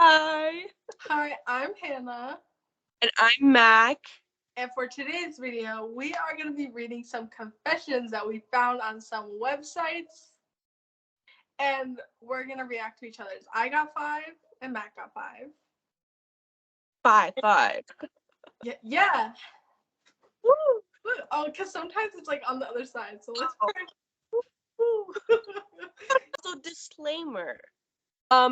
Hi. Hi, I'm Hannah. And I'm Mac. And for today's video, we are going to be reading some confessions that we found on some websites. And we're going to react to each other's. I got 5 and Mac got 5. 5. Yeah. Woo. Oh, because sometimes it's like on the other side. So let's Also, disclaimer.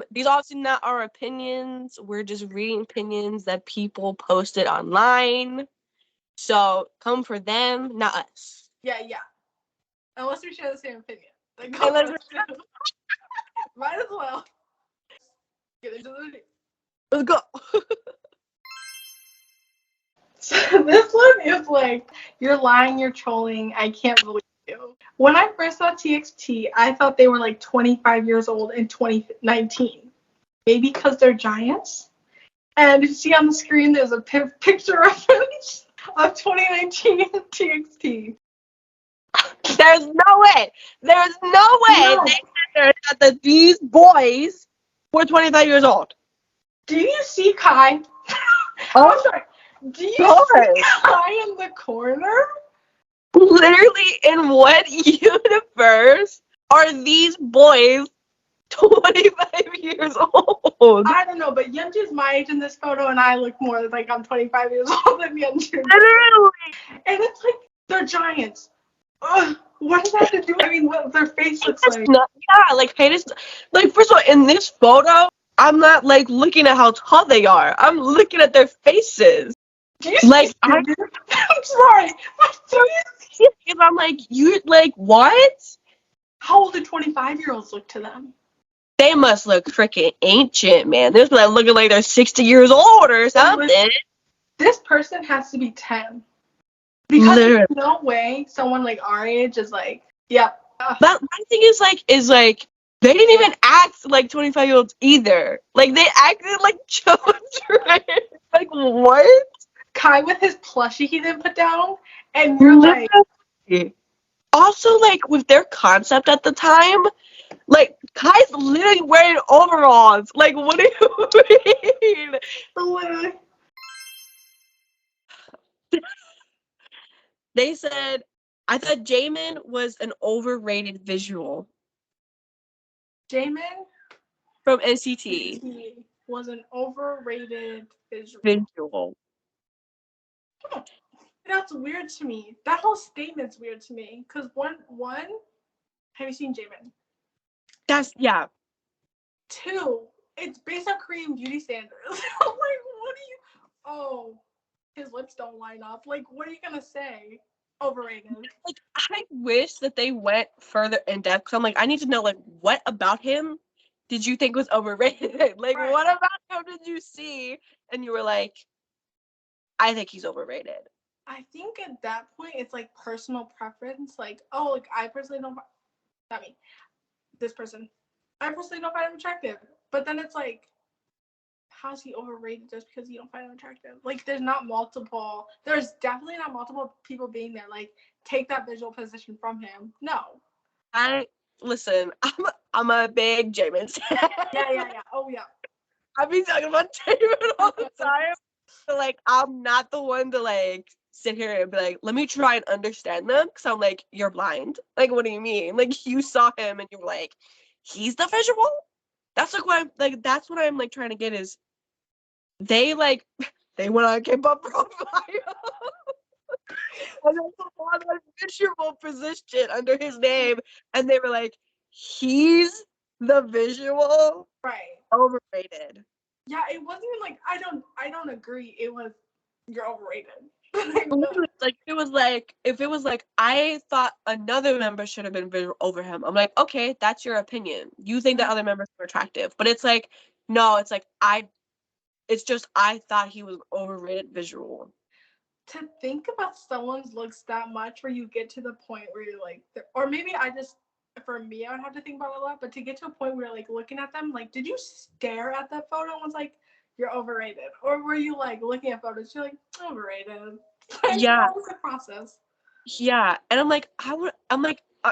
These are obviously not our opinions. We're just reading opinions that people posted online. So come for them, not us. Yeah. Unless we share the same opinion. Then go Unless for us too. Might as well. Get into the video. Let's go. So this one is like, you're lying, you're trolling, I can't believe you. When I first saw TXT, I thought they were like 25 years old in 2019. Maybe because they're giants? And you see on the screen, there's a picture reference of 2019 TXT. There's no way. There's no way No. they said that these boys were 25 years old. Do you see Kai? Oh, I'm sorry. Do you God. see Kai in the corner? Literally, in what universe are these boys 25 years old? I don't know, but Yeonju's my age in this photo, and I look more like I'm 25 years old than Yeonju. Literally. And it's like, they're giants. Ugh, what does that have to do? I mean, what their face looks like. Like, first of all, in this photo, I'm not, like, looking at how tall they are. I'm looking at their faces. Do you Like, see I'm sorry. I'm like, you, like, what? How old do 25-year-olds look to them? They must look freaking ancient, man. They're like looking like they're 60 years old or something. This person has to be 10. Because there's no way someone like our age is like, yep. But my thing is like, they didn't even act like 25-year-olds either. Like, they acted like children. Like, what? Kai with his plushie he didn't put down, and you're like. Also, like, with their concept at the time, like, Kai's literally wearing overalls. Like, what do you mean? Literally. They said, I thought Jaemin was an overrated visual. Jaemin From NCT. was an overrated Visual. That's weird to me. That whole statement's weird to me. Because one, have you seen Jaemin? Yeah. 2, it's based on Korean beauty standards. I'm like, what do you? Oh, his lips don't line up. Like, what are you gonna say? Overrated. Like, I wish that they went further in depth, because I'm like, I need to know, like, what about him did you think was overrated? Like, right. What about him did you see and you were like, I think he's overrated? I think at that point it's like personal preference. Like, oh, like I personally don't. Not me. This person. I personally don't find him attractive. But then it's like, how's he overrated just because you don't find him attractive? Like, there's definitely not multiple people being there. Like, take that visual position from him. No. Listen, I'm a big Jaemin fan. Yeah. Oh, yeah. I've been talking about Jaemin all the time. So, like, I'm not the one to, like, sit here and be like, let me try and understand them. Because I'm like, you're blind. Like, what do you mean? Like, you saw him and you were like, he's the visual? That's like what I'm like trying to get is they went on Kpop profile. And then put on a visual position under his name. And they were like, he's the visual? Right. Overrated. Yeah, it wasn't even like I don't agree. It was you're overrated. Like, if it was like I thought another member should have been visual over him, I'm like, okay, that's your opinion. You think that other members are attractive, but it's like, no, it's like I thought he was overrated visual. To think about someone's looks that much where you get to the point where you're like, or maybe for me, I would have to think about it a lot, but to get to a point where you're like looking at them, like, did you stare at that photo and was like, you're overrated? Or were you like looking at photos, you're like, overrated? Yeah. What was the process? Yeah. And I'm like,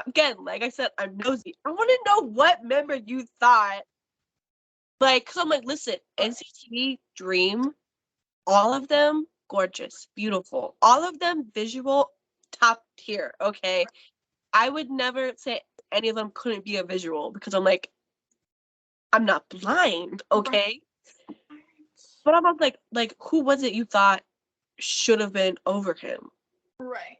again, like I said, I'm nosy. I want to know what member you thought Like, cause I'm like, listen, NCT Dream, all of them gorgeous, beautiful, all of them visual top tier. Okay, I would never say any of them couldn't be a visual because I'm like, I'm not blind, okay? But I'm like, who was it you thought should have been over him? Right.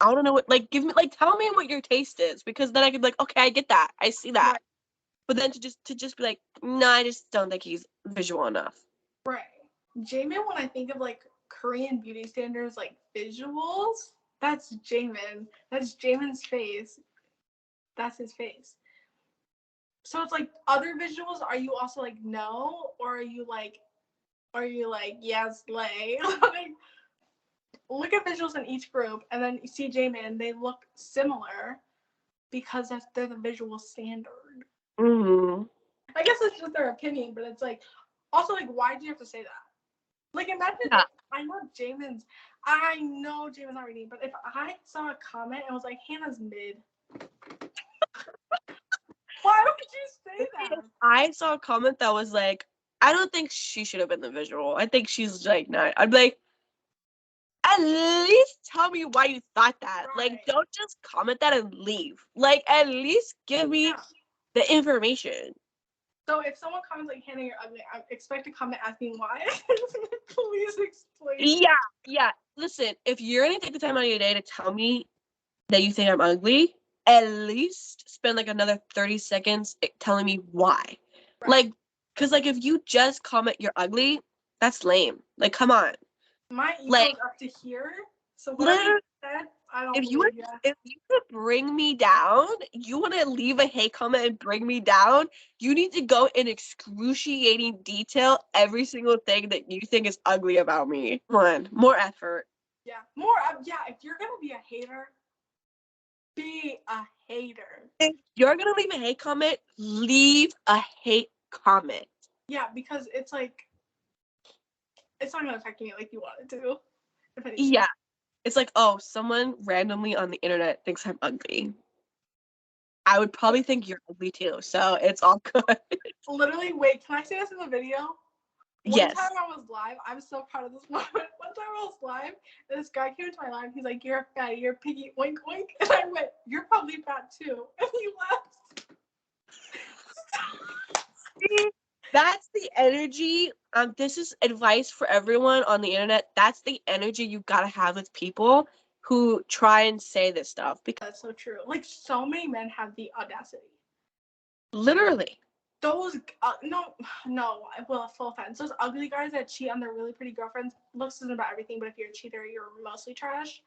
I don't know what, like, tell me what your taste is, because then I could be like, okay, I get that, I see that. Right. But then to just be like, no, I just don't think he's visual enough. Right. Jaemin, when I think of like Korean beauty standards, like visuals, that's Jaemin. That's Jaemin's face. That's his face. So it's like other visuals. Are you also like no, or are you like yes, slay? Like, look at visuals in each group, and then you see Jaemin. They look similar because they're the visual standard. Mm-hmm. I guess it's just their opinion, but it's like also like why do you have to say that? Like imagine I know Jaemin's not reading, but if I saw a comment and was like Hannah's mid. Why would you say that? I saw a comment that was like, I don't think she should have been the visual. I think she's like not. I'd be like, at least tell me why you thought that. Right. Like, don't just comment that and leave. Like, at least give me the information. So if someone comments like Hannah, you're ugly, I expect a comment asking why. Please explain. Yeah. Listen, if you're gonna take the time out of your day to tell me that you think I'm ugly, at least spend like another 30 seconds telling me why. Right. Like, cause like if you just comment you're ugly, that's lame. Like, come on. My ego is up to here. So whatever you said, I don't believe you. If you could bring me down, you want to leave a hate comment and bring me down, you need to go in excruciating detail every single thing that you think is ugly about me. Come on, more effort. Yeah, if you're gonna be a hater, be a hater. If you're gonna leave a hate comment, leave a hate comment. Yeah, because it's like it's not gonna affect me like you want it to. Yeah. It's like, oh, someone randomly on the internet thinks I'm ugly. I would probably think you're ugly too, so it's all good. Literally, wait, can I say this in the video? One time I was live, I'm so proud of this moment. One time I was live, and this guy came into my live, he's like, you're a fatty, you're a piggy, oink oink. And I went, you're probably fat too. And he left. That's the energy. This is advice for everyone on the internet. That's the energy you gotta have with people who try and say this stuff. Because that's so true. Like, so many men have the audacity. Literally. Those, no, well, full offense. Those ugly guys that cheat on their really pretty girlfriends, looks isn't about everything, but if you're a cheater, you're mostly trash.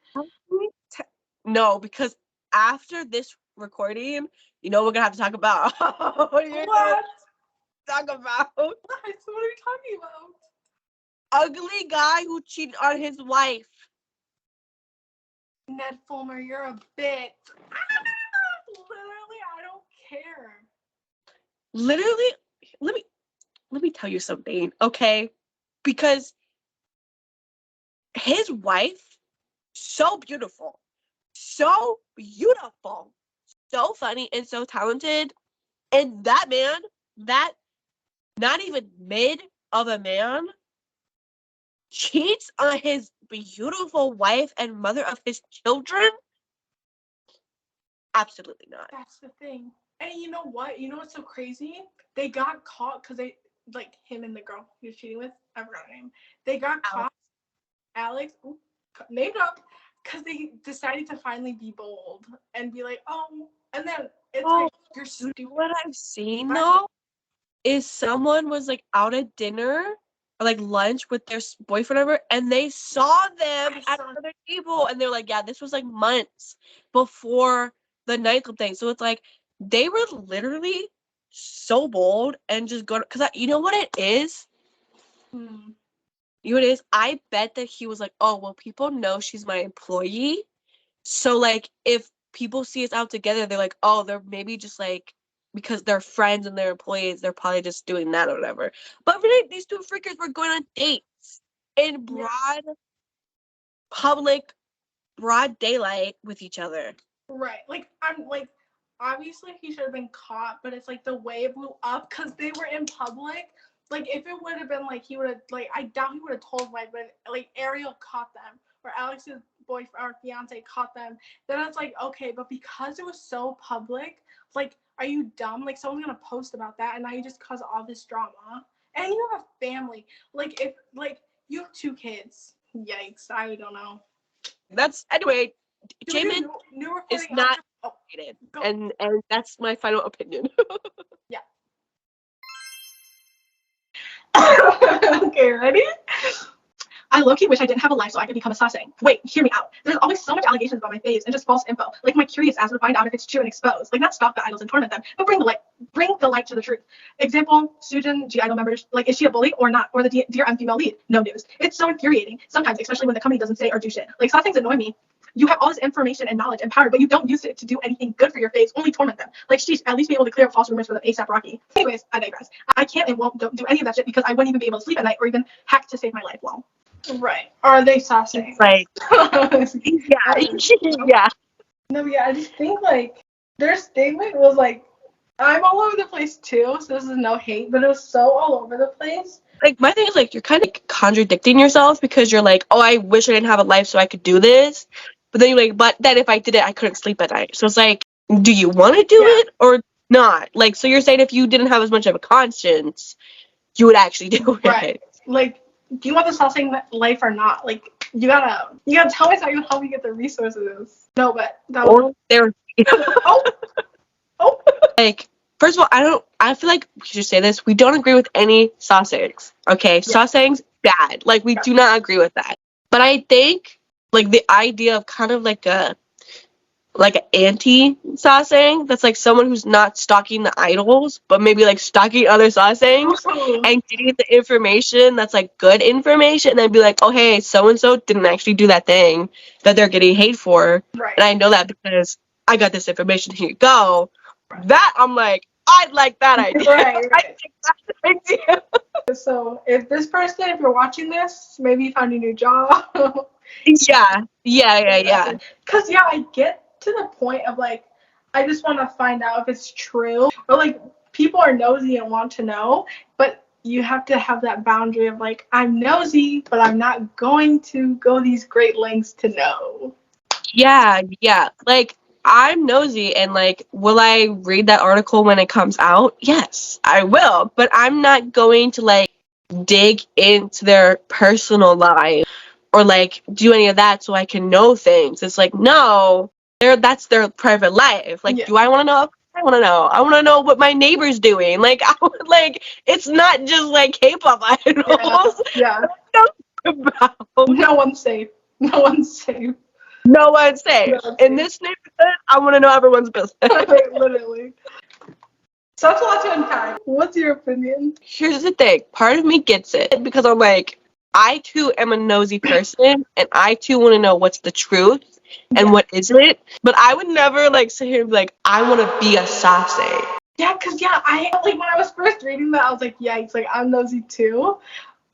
No, because after this recording, you know we're gonna have to talk about. What? Talk about? What? What are you talking about? Ugly guy who cheated on his wife. Ned Fulmer, you're a bitch. Literally, I don't care. Literally, let me tell you something, okay? Because his wife, so beautiful, so funny, and so talented. And that man, that not even mid of a man, cheats on his beautiful wife and mother of his children? Absolutely not. That's the thing. And you know what? You know what's so crazy? They got caught because they, like, him and the girl he was cheating with, I forgot her name. They got caught, Alex, named up, because they decided to finally be bold and be like, oh, and then it's like, you're stupid. What I've seen, though, is someone was, like, out at dinner or, like, lunch with their boyfriend over, and they saw them at another table, and they're like, yeah, this was, like, months before the nightclub thing. So it's like, they were literally so bold and just go, because you know what it is? You know what it is? I bet that he was like, oh, well, people know she's my employee. So, like, if people see us out together, they're like, oh, they're maybe just, like, because they're friends and they're employees, they're probably just doing that or whatever. But really, these two freakers were going on dates in broad daylight with each other. Right. Like, I'm like, obviously he should have been caught, but it's like the way it blew up because they were in public. Like if it would have been like he would have like I doubt he would have told why, but like Ariel caught them or Alex's boyfriend or fiance caught them, then it's like okay, but because it was so public, like are you dumb? Like someone's gonna post about that and now you just cause all this drama. And you have a family. Like if like you have 2 kids. Yikes, I don't know. That's anyway. Do we do Jaemin new is recording not option? rated, Go. and that's my final opinion. Yeah. Okay, ready? I low-key wish I didn't have a life so I could become a sasaeng. Wait, hear me out. There's always so much allegations about my face and just false info. Like my curious ass would find out if it's true and expose. Like not stalk the idols and torment them, but bring the light to the truth. Example, Sujin, G Idol members, like is she a bully or not? Or the Dear M female lead? No news. It's so infuriating. Sometimes, especially when the company doesn't say or do shit. Like sasaengs annoy me. You have all this information and knowledge and power, but you don't use it to do anything good for your face, only torment them. Like, sheesh, at least be able to clear up false rumors for them ASAP Rocky. Anyways, I digress. I can't and won't do any of that shit because I wouldn't even be able to sleep at night or even hack to save my life. Lol. Right. Are they sasaeng? Like, yeah, yeah. No, yeah, I just think, like, their statement was, like, I'm all over the place, too, so this is no hate, but it was so all over the place. Like, my thing is, like, you're kind of contradicting yourself because you're like, oh, I wish I didn't have a life so I could do this. But then you're like, but then if I did it, I couldn't sleep at night. So it's like, do you want to do it or not? Like, so you're saying if you didn't have as much of a conscience, you would actually do it. Right. Like, do you want the sasaeng life or not? Like, you gotta tell me so I can help you get the resources. No, but that was... There. Oh. Like, first of all, I feel like we should say this. We don't agree with any sasaengs. Okay? Yeah. Sasaengs, bad. Like, we do not agree with that. But I think, like, the idea of kind of like an anti-sasaeng, that's like someone who's not stalking the idols, but maybe like stalking other sasaengs and getting the information that's like good information and then be like, oh, hey, so-and-so didn't actually do that thing that they're getting hate for. Right. And I know that because I got this information. Here you go. Right. That, I'm like, I like that idea. Right. I think that's the idea. So if this person, if you're watching this, maybe you found a new job. Yeah. Because, yeah, I get to the point of, like, I just want to find out if it's true. Or, like, people are nosy and want to know. But you have to have that boundary of, like, I'm nosy, but I'm not going to go these great lengths to know. Yeah. Like, I'm nosy and, like, will I read that article when it comes out? Yes, I will. But I'm not going to, like, dig into their personal life or like do any of that so I can know things. It's like, no, that's their private life. Like, do I want to know? I want to know. I want to know what my neighbor's doing. Like, it's not just like K-pop idols. Yeah. No one's safe. In this neighborhood, I want to know everyone's business. Literally. So that's a lot to unpack. What's your opinion? Here's the thing. Part of me gets it because I'm like, I too am a nosy person and I too want to know what's the truth and what isn't. But I would never like sit here and be like, I want to be a sasaeng. Yeah, because I like when I was first reading that, I was like, yikes, like I'm nosy too.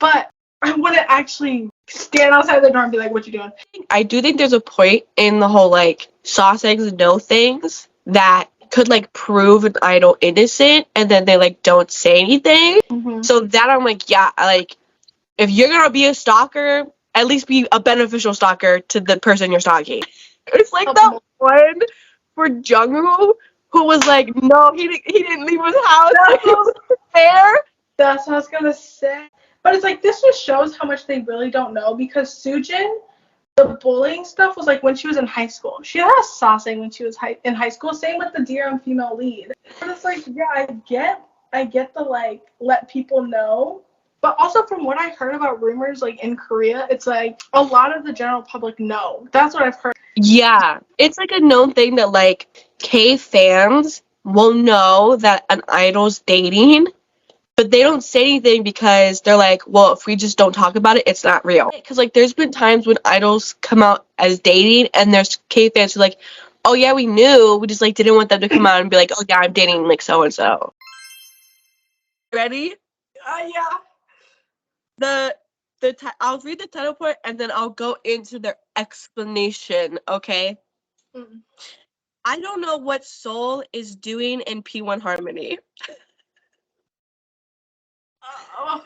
But I wouldn't actually stand outside the door and be like, what you doing? I do think there's a point in the whole like sasaengs know things that could like prove an idol innocent and then they like don't say anything. Mm-hmm. So that I'm like, yeah, like if you're gonna be a stalker, at least be a beneficial stalker to the person you're stalking. It's like that one for Jungwoo who was like, no, he didn't leave his house. He was there. That's what I was gonna say. But it's like this just shows how much they really don't know because Sujin, the bullying stuff was like when she was in high school. She had a sasaeng when she was in high school. Same with the DRM female lead. But it's like, yeah, I get the like let people know. But also from what I heard about rumors like in Korea, it's like a lot of the general public know. That's what I've heard. Yeah, it's like a known thing that like K fans will know that an idol's dating. But they don't say anything because they're like, well, if we just don't talk about it, it's not real. Because, like, there's been times when idols come out as dating and there's K fans who are like, oh, yeah, we knew. We just, like, didn't want them to come out and be like, oh, yeah, I'm dating, like, so-and-so. Ready? Yeah. I'll read the title part and then I'll go into their explanation, okay? Mm. I don't know what Seoul is doing in P1 Harmony. Oh.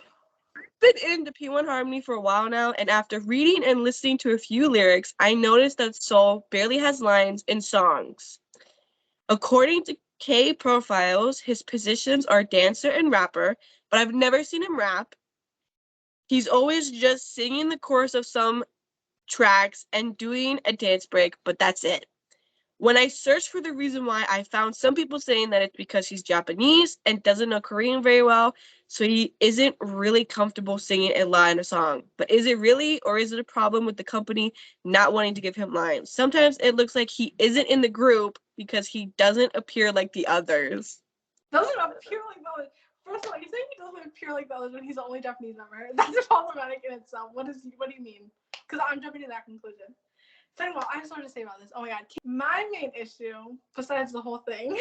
Been into P1 Harmony for a while now, and after reading and listening to a few lyrics, I noticed that Seoul barely has lines in songs. According to K profiles, his positions are dancer and rapper, but I've never seen him rap. He's always just singing the chorus of some tracks and doing a dance break, but that's it. When I searched for the reason why, I found some people saying that it's because he's Japanese and doesn't know Korean very well, so he isn't really comfortable singing a line or song. But is it really, or is it a problem with the company not wanting to give him lines? Sometimes it looks like he isn't in the group because he doesn't appear like the others. Doesn't appear like the others. First of all, you saying he doesn't appear like the others when he's the only Japanese member. That's problematic in itself. What do you mean? Because I'm jumping to that conclusion. Second of all, I just wanted to say about this. Oh my god. My main issue, besides the whole thing,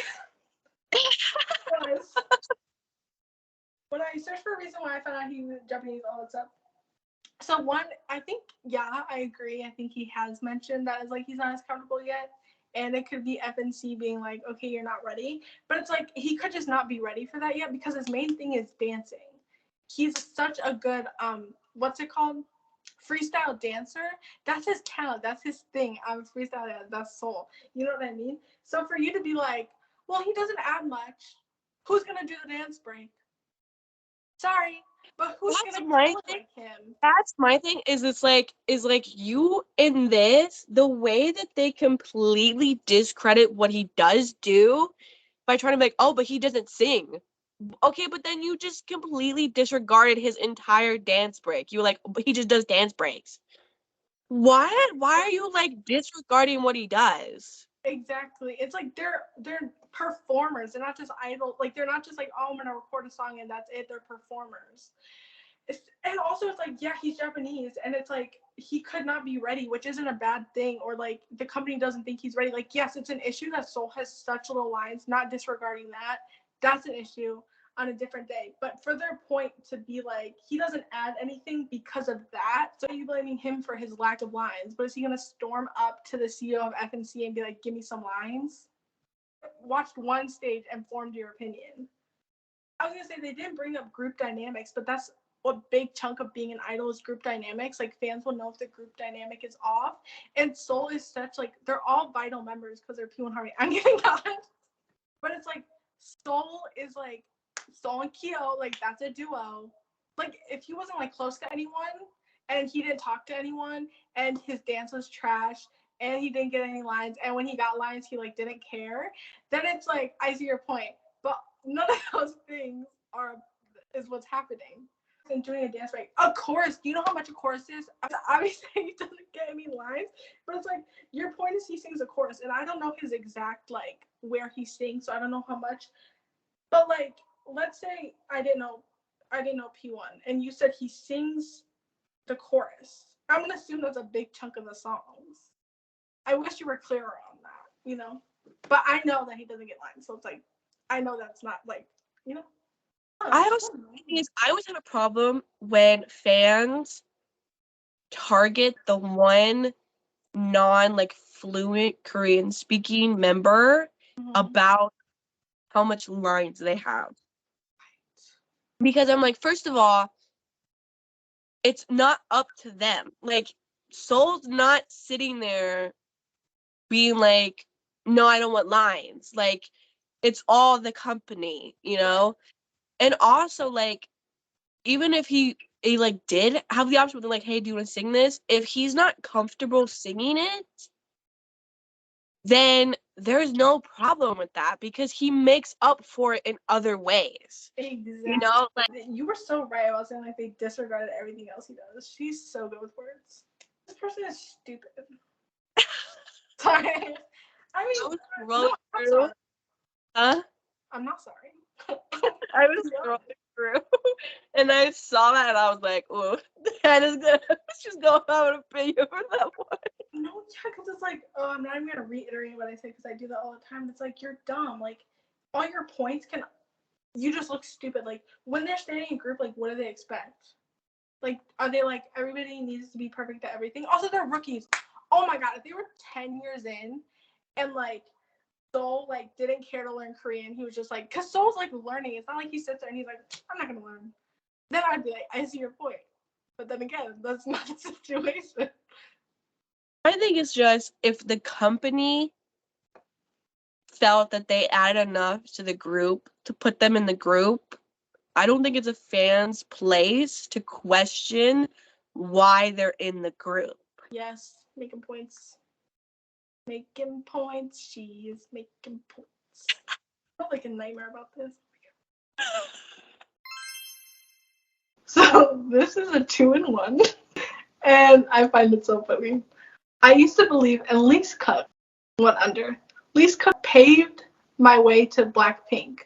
was when I searched for a reason why I found out he was Japanese, all that stuff. So one, I think, yeah, I agree. I think he has mentioned that it's like he's not as comfortable yet. And it could be FNC being like, okay, you're not ready. But it's like he could just not be ready for that yet because his main thing is dancing. He's such a good what's it called? Freestyle dancer. That's his talent. That's his thing. I'm a freestyle dancer. That's soul. You know what I mean? So for you to be like, well, he doesn't add much. Who's gonna do the dance break? Sorry, but who's That's gonna my kill it thing. like him? That's my thing. Is like you in this, the way that they completely discredit what he does do by trying to be like, oh, but he doesn't sing. Okay, but then you just completely disregarded his entire dance break. You were like, but he just does dance breaks. What? Why are you like disregarding what he does? Exactly. It's like they're performers. They're not just idol. Like they're not just like, oh, I'm gonna record a song and that's it. They're performers. And also it's like, yeah, he's Japanese, and it's like he could not be ready, which isn't a bad thing, or like the company doesn't think he's ready. Like, yes, it's an issue that Seoul has such little lines, not disregarding that. That's an issue on a different day. But for their point to be like, he doesn't add anything because of that. So are you blaming him for his lack of lines? But is he gonna storm up to the CEO of FNC and be like, give me some lines? Watched one stage and formed your opinion. I was gonna say they didn't bring up group dynamics, but that's a big chunk of being an idol is group dynamics. Like fans will know if the group dynamic is off. And Seoul is such like they're all vital members because they're P1 Harmony. I'm getting that, but it's like Seoul is like Seoul and Kyo, like that's a duo. Like if he wasn't like close to anyone and he didn't talk to anyone and his dance was trash and he didn't get any lines and when he got lines he like didn't care, then it's like I see your point. But none of those things is what's happening. And doing a dance break. A chorus. Do you know how much a chorus is? Obviously, he doesn't get any lines, but it's like your point is he sings a chorus, and I don't know his exact like where he sings, so I don't know how much. But like, let's say I didn't know P1, and you said he sings the chorus. I'm gonna assume that's a big chunk of the songs. I wish you were clearer on that, you know. But I know that he doesn't get lines, so it's like I know that's not like, you know. I always have a problem when fans target the one non like fluent Korean speaking member about how much lines they have. Because I'm like, first of all, it's not up to them. Like Seoul's not sitting there being like, no, I don't want lines. Like it's all the company, you know? And also like even if he like did have the option with like, hey, do you want to sing this? If he's not comfortable singing it, then there's no problem with that because he makes up for it in other ways. Exactly. You know, like you were so right about saying like they disregarded everything else he does. She's so good with words. This person is stupid. Sorry. I mean, no, I'm sorry. Huh? I'm not sorry. I was scrolling through and I saw that and I was like, oh, that is good. Let's just go have an opinion for that one. No, yeah, because it's like, oh, I'm not even gonna reiterate what I say because I do that all the time. It's like you're dumb. Like all your points can, you just look stupid. Like when they're standing in group, like what do they expect? Like are they like everybody needs to be perfect at everything? Also, they're rookies. Oh my god, if they were 10 years in, and like Seoul like didn't care to learn Korean. He was just like, cause Seoul's like learning. It's not like he sits there and he's like, I'm not gonna learn. Then I'd be like, I see your point. But then again, that's not the situation. I think it's just if the company felt that they added enough to the group to put them in the group, I don't think it's a fan's place to question why they're in the group. Yes, making points. Making points. She is making points. I feel like a nightmare about this. So this is a 2-in-1, and I find it so funny. I used to believe in least cut went under. Least cut paved my way to Blackpink.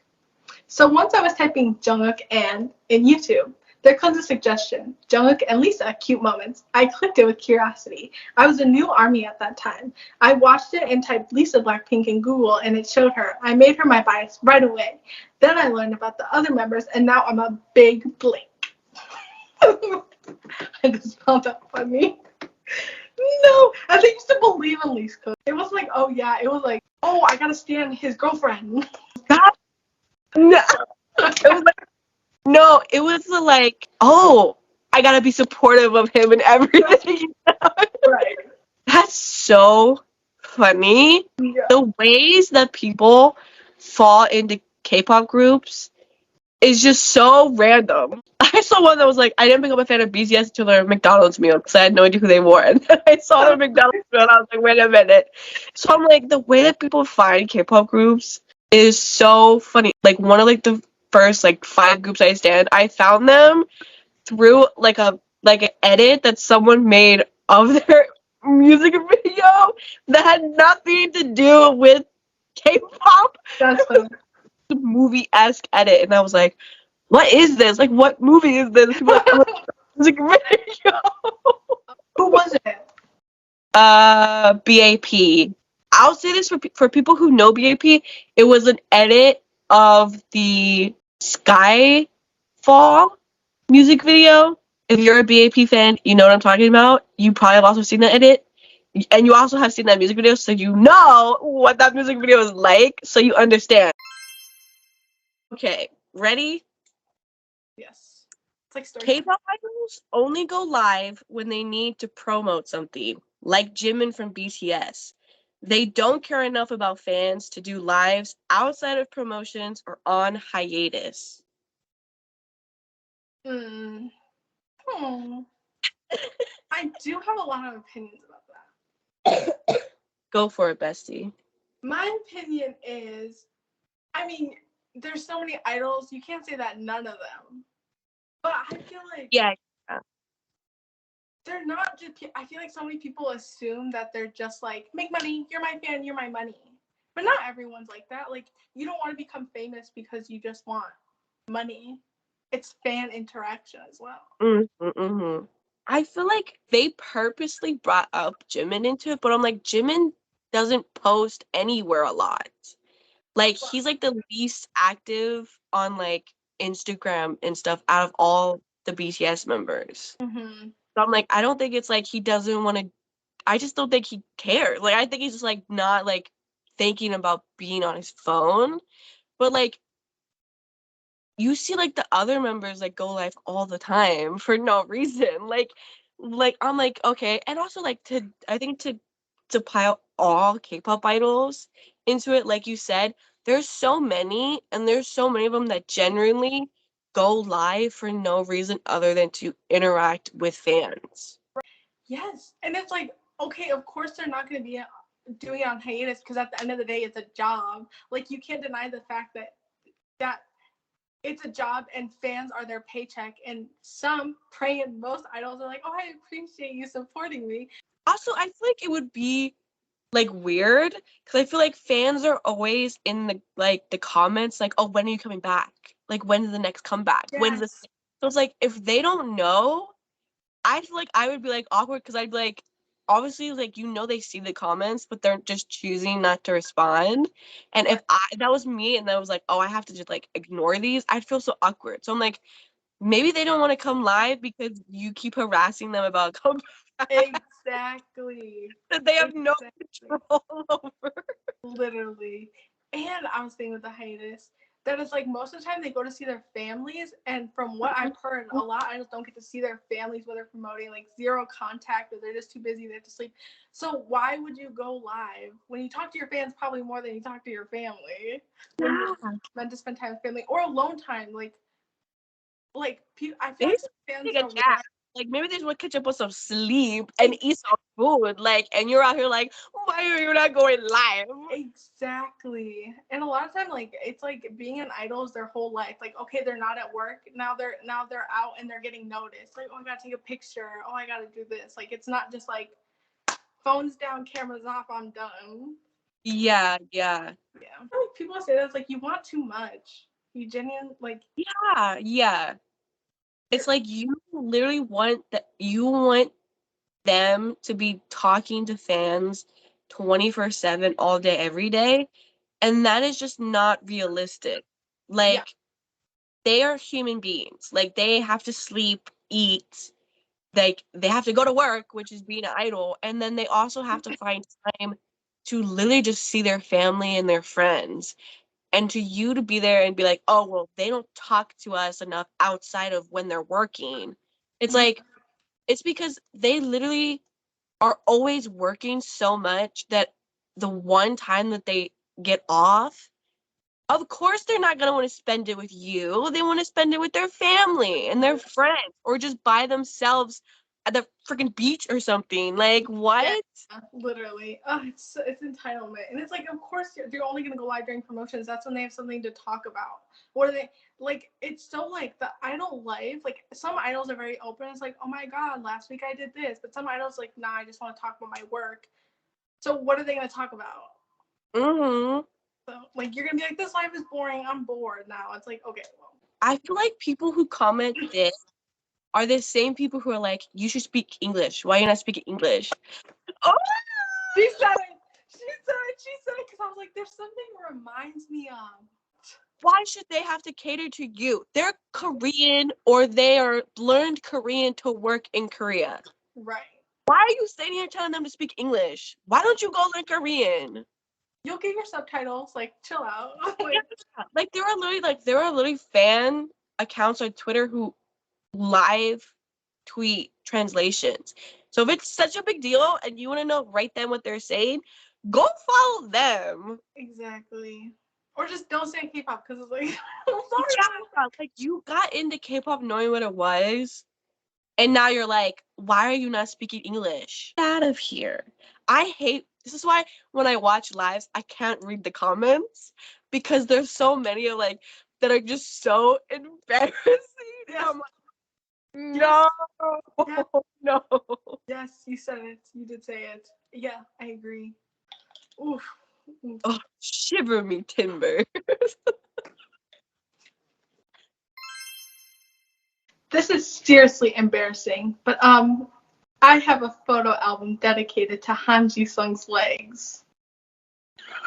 So once I was typing Jungkook and in YouTube, there comes a suggestion, Jungkook and Lisa, cute moments. I clicked it with curiosity. I was a new army at that time. I watched it and typed Lisa Blackpink in Google and it showed her. I made her my bias right away. Then I learned about the other members and now I'm a big blank. I just found that funny. No, I used to believe in Lisa. It was like, oh yeah, it was like, oh, I gotta stand his girlfriend. No. It was like, no, it was like, oh, I gotta be supportive of him and everything. Right. That's so funny. Yeah. The ways that people fall into K-pop groups is just so random. I saw one that was like, I didn't become a fan of BTS until their McDonald's meal because I had no idea who they were. And then I saw their McDonald's meal and I was like, wait a minute. So I'm like, the way that people find K-pop groups is so funny. Like one of like the first like 5 groups I stand, I found them through like an edit that someone made of their music video that had nothing to do with K-pop. That's funny. Movie-esque edit, and I was like, what is this? Like, what movie is this? What music video? Who was it? BAP. I'll say this for people who know BAP, it was an edit of the Skyfall music video. If you're a BAP fan, you know what I'm talking about. You probably have also seen that edit. And you also have seen that music video, so you know what that music video is like, so you understand. Okay, ready? Yes. It's like story. K-pop idols only go live when they need to promote something, like Jimin from BTS. They don't care enough about fans to do lives outside of promotions or on hiatus. Hmm. I do have a lot of opinions about that. Go for it, bestie. My opinion is, I mean, there's so many idols, you can't say that none of them. But I feel like Yeah. they're not just, I feel like so many people assume that they're just like, make money, you're my fan, you're my money. But not everyone's like that. Like, you don't want to become famous because you just want money. It's fan interaction as well. Mm-hmm. I feel like they purposely brought up Jimin into it, but I'm like, Jimin doesn't post anywhere a lot. Like, he's like the least active on like Instagram and stuff out of all the BTS members. Mm-hmm. So I'm like, I don't think it's like he doesn't want to. I just don't think he cares. Like, I think he's just like not like thinking about being on his phone. But like, you see like the other members like go live all the time for no reason. Like I'm like, okay. And also like I think to pile all K-pop idols into it, like you said, there's so many and there's so many of them that genuinely go live for no reason other than to interact with fans. Yes. And it's like, okay, of course they're not going to be doing it on hiatus because at the end of the day, it's a job. Like, you can't deny the fact that it's a job and fans are their paycheck. And some, praying, most idols are like, oh, I appreciate you supporting me. Also, I feel like it would be like weird because I feel like fans are always in the comments like, oh, when are you coming back? Like, when's the next comeback? Yes. When's this? So it's like if they don't know, I feel like I would be like awkward because I'd be like, obviously, like they see the comments, but they're just choosing not to respond. And if that was me and that was like, oh, I have to just like ignore these, I'd feel so awkward. So I'm like, maybe they don't want to come live because you keep harassing them about comeback. Exactly. that they have no Exactly. control over. Literally. And I was thinking with the hiatus that it's like most of the time they go to see their families, and from what I've heard, a lot of idols don't get to see their families when they're promoting, like zero contact, or they're just too busy, they have to sleep. So why would you go live when you talk to your fans probably more than you talk to your family? When you're meant to spend time with family or alone time, I feel They like just some fans take a don't nap. Like maybe they just want to catch up on some sleep and eat some food. Like, and you're out here like, why are you not going live? Exactly. And a lot of time, like, it's like being an idol is their whole life. Like, okay, they're not at work. Now they're out and they're getting noticed. Like, oh, I gotta take a picture. Oh, I gotta do this. Like, it's not just like phones down, cameras off, I'm done. Yeah. Yeah. Like people say that it's like you want too much. You genuinely like Yeah. It's like you literally want them to be talking to fans 24/7 all day every day, and that is just not realistic. Like they are human beings. Like they have to sleep, eat, like they have to go to work, which is being an idol, and then they also have to find time to literally just see their family and their friends. And to you to be there and be like, oh well, they don't talk to us enough outside of when they're working. It's like it's because they literally are always working so much that the one time that they get off, of course they're not going to want to spend it with you. They want to spend it with their family and their friends or just by themselves at the freaking beach or something. Like, what? yeah, literally. Oh, it's entitlement. And it's like, of course, you're only going to go live during promotions. That's when they have something to talk about. What are they, like, it's so, like, the idol life, like, some idols are very open. It's like, oh, my God, last week I did this. But some idols, like, nah, I just want to talk about my work. So what are they going to talk about? Mm-hmm. So, like, you're going to be like, this life is boring. I'm bored now. It's like, okay, well. I feel like people who comment this are the same people who are like, you should speak English. Why are you not speaking English? Oh, She said it. Because I was like, there's something reminds me of. why should they have to cater to you? They're Korean or they are learned Korean to work in Korea. Right. Why are you sitting here telling them to speak English? Why don't you go learn Korean? You'll get your subtitles. Like, chill out. Like there are literally fan accounts on Twitter who live tweet translations. So if it's such a big deal and you want to know right then what they're saying, go follow them. Exactly. Or just don't say K-pop because it's like, Yeah, like you got into K-pop knowing what it was, and now you're like, why are you not speaking English? Get out of here. This is why when I watch lives, I can't read the comments because there's so many of like that are just so embarrassing. Yes. I'm like, no, yes. no. Yes, you said it. You did say it. Yeah, I agree. Oof. Oh, shiver me timbers. This is seriously embarrassing, but I have a photo album dedicated to Han Ji-sung's legs.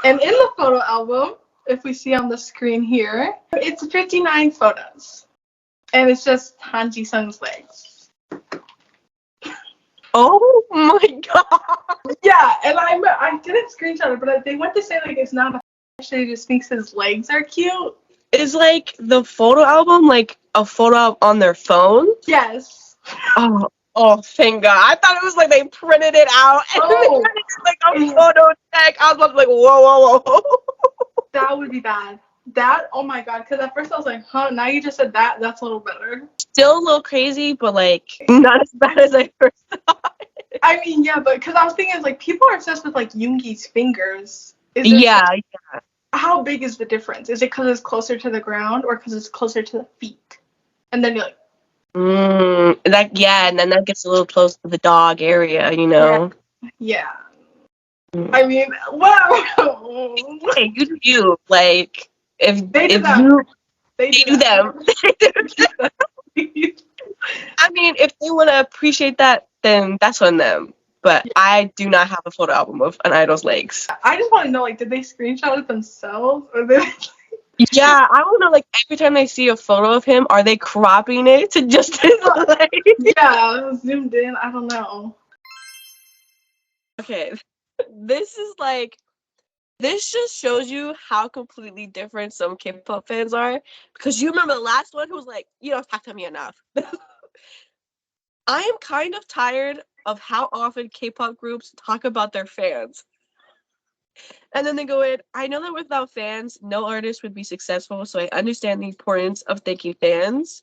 And in the photo album, if we see on the screen here, it's 59 photos. And it's just Han Ji-sung's legs. Oh my god. Yeah, and I didn't screenshot it, but they went to say like it's not actually just thinks his legs are cute. Is like the photo album like a photo on their phone? Yes. Oh, thank God. I thought it was like they printed it out and they printed it like a photo tag. I was like, whoa. That would be bad. That, oh my God, because at first I was like, huh, now you just said that, that's a little better. Still a little crazy, but like not as bad as I first thought. I mean, yeah, but because I was thinking, like, people are obsessed with, like, Yoongi's fingers. Yeah. How big is the difference? Is it because it's closer to the ground or because it's closer to the feet? And then you're like, and then that gets a little close to the dog area, you know? Yeah. I mean, wow. Hey, you do you. Like, if They do them. I mean, if they want to appreciate that, then that's on them. But I do not have a photo album of an idol's legs. I just want to know, like, did they screenshot it themselves? Or did Yeah, I want to know, like, every time they see a photo of him, are they cropping it to just his legs? Yeah, zoomed in. I don't know. Okay, this is like, this just shows you how completely different some K-pop fans are. Because you remember the last one who was like, you don't talk to me enough. I am kind of tired of how often K-pop groups talk about their fans. And then they go in, I know that without fans, no artist would be successful, so I understand the importance of thanking fans.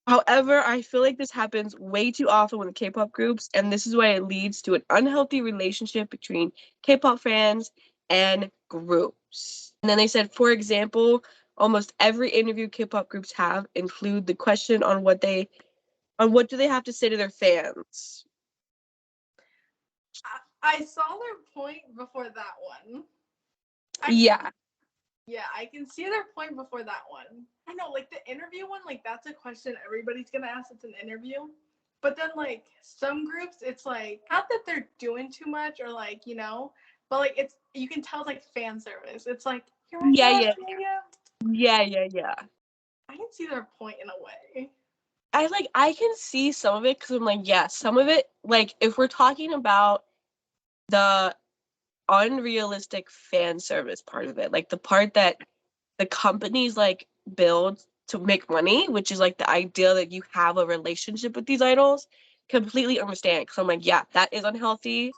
However, I feel like this happens way too often with K-pop groups, and this is why it leads to an unhealthy relationship between K-pop fans and groups. And then they said, for example, almost every interview K-pop groups have include the question on what do they have to say to their fans. I saw their point before that one. Yeah. Yeah, I can see their point before that one. I know, like the interview one, like that's a question everybody's gonna ask. It's an interview. But then like some groups, it's like not that they're doing too much or like, you know, but like it's you can tell it's like fan service. It's like you're right, Yeah. I can see their point in a way. I can see some of it because I'm like, yeah, some of it, like if we're talking about the unrealistic fan service part of it, like the part that the companies like build to make money, which is like the idea that you have a relationship with these idols, completely understand. Because I'm like, yeah, that is unhealthy,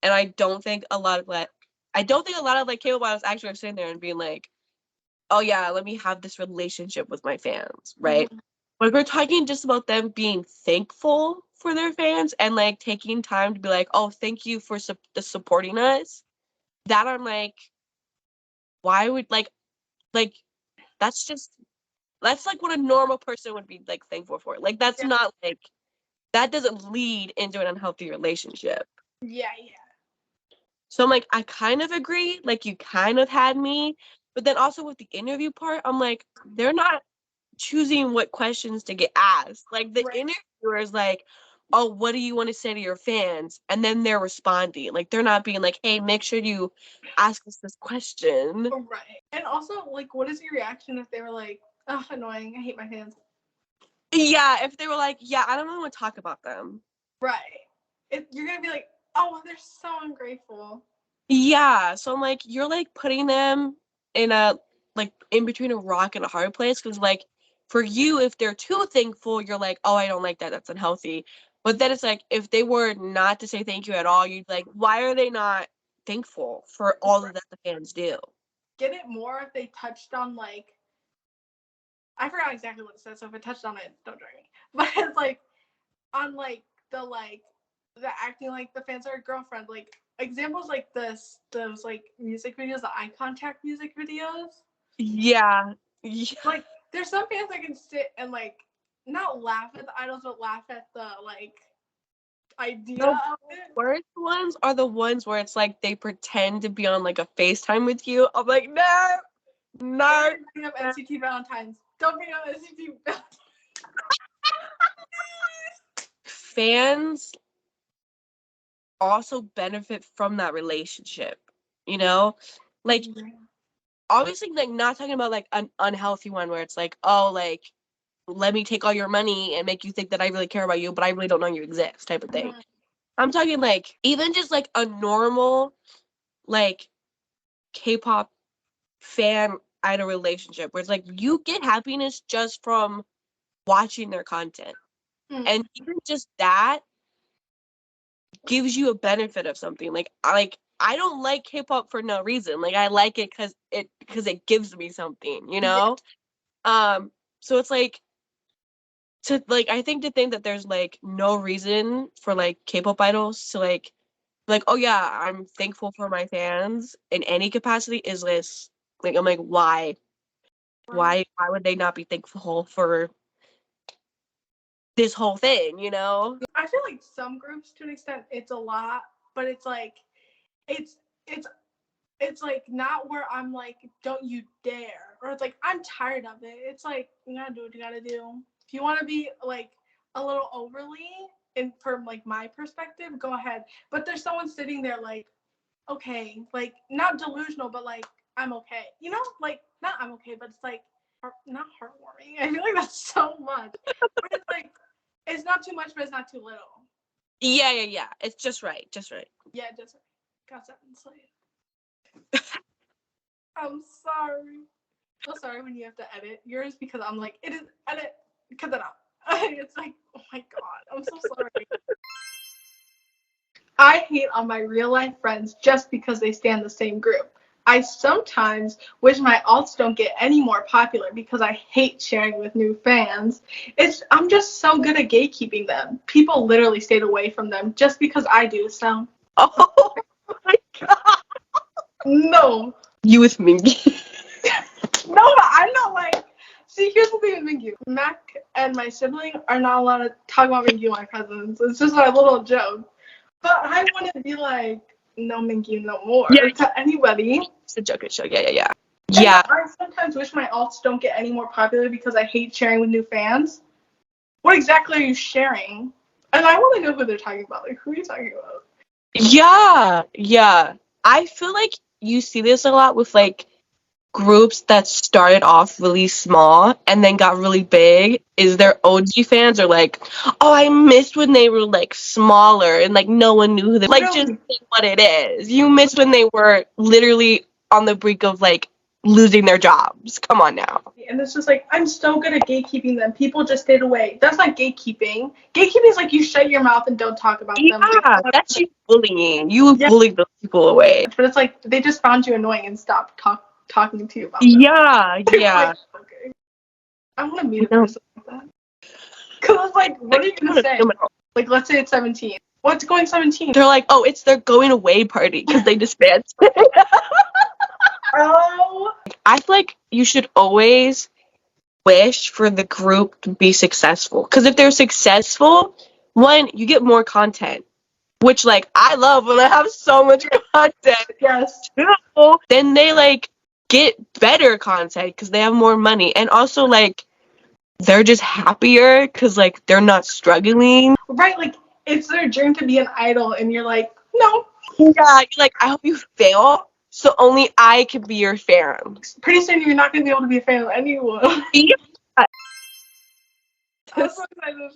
and I don't think a lot of like K-pop idols actually are sitting there and being like, oh yeah, let me have this relationship with my fans, right? Mm-hmm. But if we're talking just about them being thankful for their fans and like taking time to be like, oh, thank you for supporting us, that I'm like, why would like that's like what a normal person would be like thankful for. Like that's Yeah. not like, that doesn't lead into an unhealthy relationship. Yeah. So I'm like, I kind of agree. Like you kind of had me, but then also with the interview part, I'm like, they're not choosing what questions to get asked. Like the Right. interviewer is like, oh, what do you want to say to your fans? And then they're responding. Like they're not being like, hey, make sure you ask us this question. Right. And also, like, what is your reaction if they were like, oh, annoying, I hate my fans? Yeah, if they were like, yeah, I don't really want to talk about them. Right. You're gonna be like, oh, they're so ungrateful. Yeah, so I'm like, you're like putting them in a like in between a rock and a hard place because like for you, if they're too thankful, you're like, oh, I don't like that. That's unhealthy. But then it's like if they were not to say thank you at all, you'd like, why are they not thankful for all that the fans do? Get it more if they touched on like I forgot exactly what it said, so if it touched on it, don't join me. But it's like on the acting like the fans are a girlfriend, like examples like this, those like music videos, the eye contact music videos. Yeah. Yeah. Like there's some fans that can sit and like not laugh at the idols, but laugh at the like idea The of it. worst ones are the ones where it's like they pretend to be on like a FaceTime with you. I'm like, no, no. Don't bring up NCT Valentine's. Don't bring up NCT Valentine's. Fans also benefit from that relationship, you know? Like obviously like not talking about like an unhealthy one where it's like, oh, like let me take all your money and make you think that I really care about you, but I really don't know you exist type of thing. Mhm. I'm talking like even just like a normal like K-pop fan idol relationship where it's like you get happiness just from watching their content. And Mhm. even just that gives you a benefit of something. Like I don't like K-pop for no reason. Like I like it because it gives me something, you Yeah. know? So it's like to like I think to think that there's like no reason for like K-pop idols to like, oh yeah, I'm thankful for my fans in any capacity is this like I'm like why? Right. Why would they not be thankful for this whole thing, you know? I feel like some groups to an extent it's a lot, but it's like it's it's it's like not where I'm like, don't you dare. Or it's like I'm tired of it. It's like you gotta do what you gotta do. If you wanna be like a little overly in from like my perspective, go ahead. But there's someone sitting there like, okay, like not delusional, but like I'm okay. You know, like not I'm okay, but it's like not heartwarming. I feel like that's so much. But it's like it's not too much, but it's not too little. Yeah. It's just right, just right. Yeah, just got that enslaved. I'm sorry. So sorry when you have to edit yours because I'm like, it is edit, cut that out. It's like, oh my god, I'm so sorry. I hate on my real life friends just because they stay in the same group. I sometimes wish my alts don't get any more popular because I hate sharing with new fans. I'm just so good at gatekeeping them. People literally stayed away from them just because I do, so Oh my god. no. You with Mingy. No, I'm not like. See, here's the thing with Mingyu. Mac and my sibling are not allowed to talk about Mingyu, my cousins. It's just my little joke. But I wouldn't be like, no Mingyu no more Yeah. to anybody. It's a joke show. Yeah. And Yeah. I sometimes wish my alts don't get any more popular because I hate sharing with new fans. What exactly are you sharing? And I want to know who they're talking about. Like, who are you talking about? Yeah. I feel like you see this a lot with like groups that started off really small and then got really big. Is their OG fans are like, oh, I missed when they were like smaller and like no one knew who they like. Just think what it is. You missed when they were literally on the brink of like losing their jobs. Come on now. And it's just like, I'm so good at gatekeeping them. People just stayed away. That's not gatekeeping. Gatekeeping is like you shut your mouth and don't talk about them. Yeah, that's you bullying. You bullied those people away. But it's like they just found you annoying and stopped talking to you about them. Yeah. Like, okay. I want to meet a person like that. Because it's like, what are you going to say? Like, let's say it's 17. What's going 17? They're like, oh, it's their going away party because they disbanded. Oh. I feel like you should always wish for the group to be successful. Because if they're successful, one, you get more content. Which, like, I love when I have so much content. Yes. Two, then they, like, get better content because they have more money. And also, like, they're just happier because, like, they're not struggling. Right, like, it's their dream to be an idol, and you're like, no. Yeah, you're like, I hope you fail, so only I can be your fan. Pretty soon you're not going to be able to be a fan of anyone. Yeah. I'm so excited.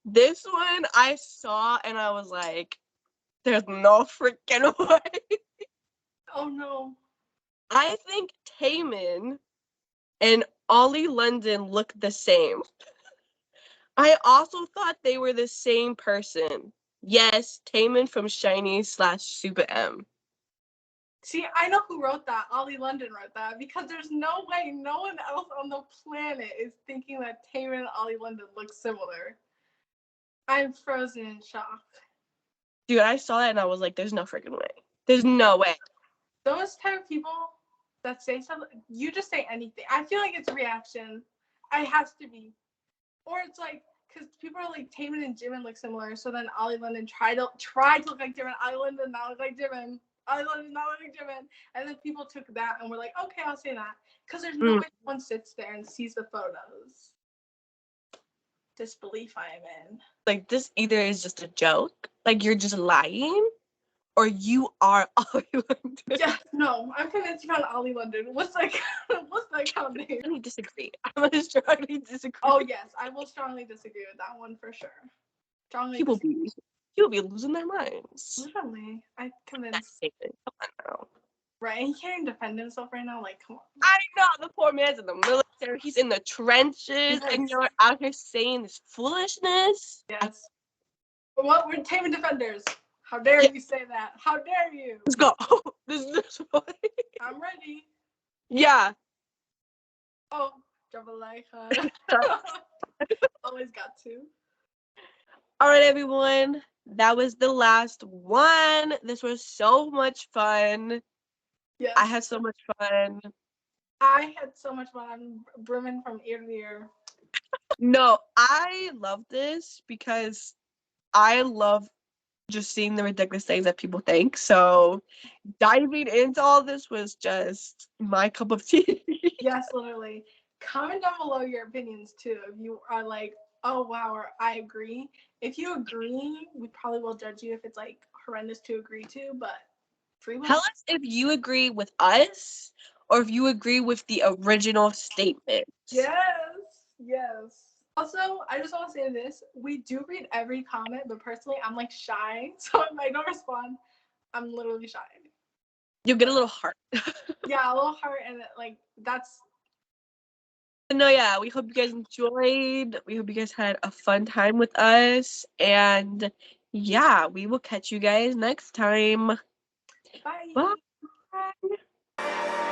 This one I saw and I was like, there's no freaking way. Oh no. I think Jaemin and Ollie London look the same. I also thought they were the same person. Yes, Jaemin from Shiny/Super M. See, I know who wrote that. Ollie London wrote that because there's no way no one else on the planet is thinking that Taylor and Ollie London look similar. I'm frozen in shock. Dude, I saw that and I was like, there's no freaking way. There's no way. Those type of people that say something, you just say anything. I feel like it's a reaction. It has to be. Or it's like, because people are like, Taemin and Jimin look similar, so then Ollie London tried to look like Jimin. Ollie London not look like Jimin. Ollie London not look like Jimin. And then people took that and were like, okay, I'll say that. Because there's no way one sits there and sees the photos. Disbelief I am in. Like, this either is just a joke, like you're just lying, or you are Ollie London. Yeah, no, I'm convinced you found Ollie London. What's that account name? I disagree. I'm gonna strongly disagree. Oh yes, I will strongly disagree with that one for sure. People be losing their minds. Literally, I'm convinced. Come on now. Right, he can't even defend himself right now. Like, come on. I know the poor man's in the military. He's in the trenches, and you're out here saying this foolishness. Yes. Well, we're Taemin defenders. How dare you say that? How dare you? Let's go. This one. I'm ready. Yeah. Oh, Jamaica. Always got to. All right, everyone. That was the last one. This was so much fun. Yes. I had so much fun. I had so much fun. I'm brimming from ear to ear. No, I love this because I love just seeing the ridiculous things that people think. So diving into all this was just my cup of tea. Yes, literally. Comment down below your opinions too. If you are like, oh wow, or I agree. If you agree, we probably will judge you if it's like horrendous to agree to, but free will. Tell us if you agree with us or if you agree with the original statement. Yes. Also, I just want to say this. We do read every comment, but personally, I'm like shy. So if I don't respond, I'm literally shy. You'll get a little heart. Yeah, a little heart, and like that's. No, yeah, we hope you guys enjoyed. We hope you guys had a fun time with us. And yeah, we will catch you guys next time. Bye. Bye.